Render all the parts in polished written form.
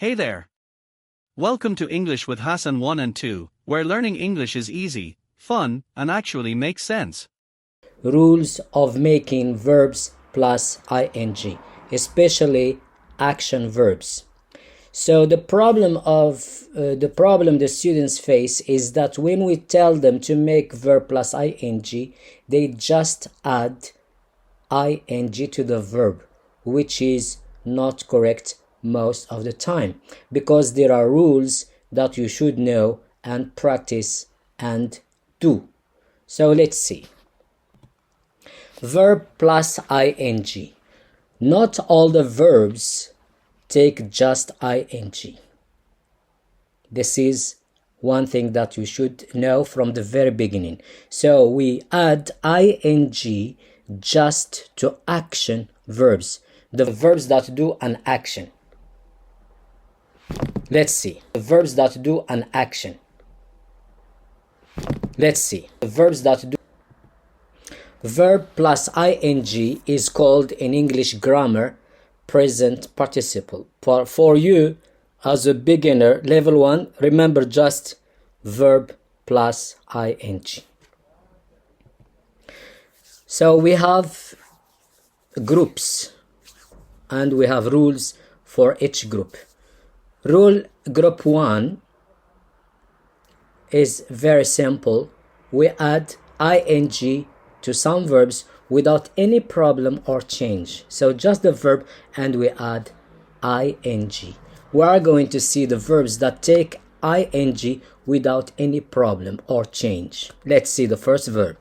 Hey there. Welcome to English with Hassan 1 and 2, where learning English is easy, fun, and actually makes sense. Rules of making verbs plus ing, especially action verbs. So the problem the students face is that when we tell them to make verb plus ing, they just add ing to the verb, which is not correct most of the time, because there are rules that you should know and practice and do. So let's see. Verb plus ing. Not all the verbs take just ing. This is one thing that you should know from the very beginning. So we add ing just to action verbs, the verbs that do an action. Let's see. The verbs that do an action. Let's see. The verbs that do. Verb plus ing is called in English grammar present participle. For you as a beginner, level 1, remember just verb plus ing. So we have groups and we have rules for each group. Rule group 1 is very simple. We add ing to some verbs without any problem or change. So just the verb and we add ing. We are going to see the verbs that take ing without any problem or change. Let's see the first verb.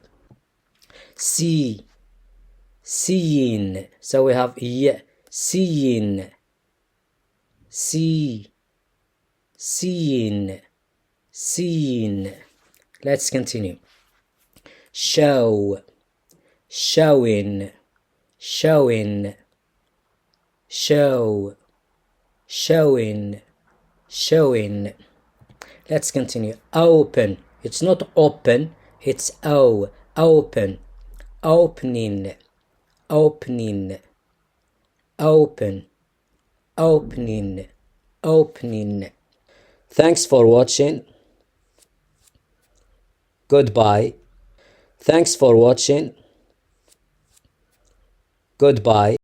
See, seeing. So we have seeing, see, seeing, seeing. Let's continue. Show, showing, showing, show, showing, showing. Let's continue. Open. It's not open, it's open, opening, opening, open, opening, opening. Thanks for watching. Goodbye. Thanks for watching. Goodbye.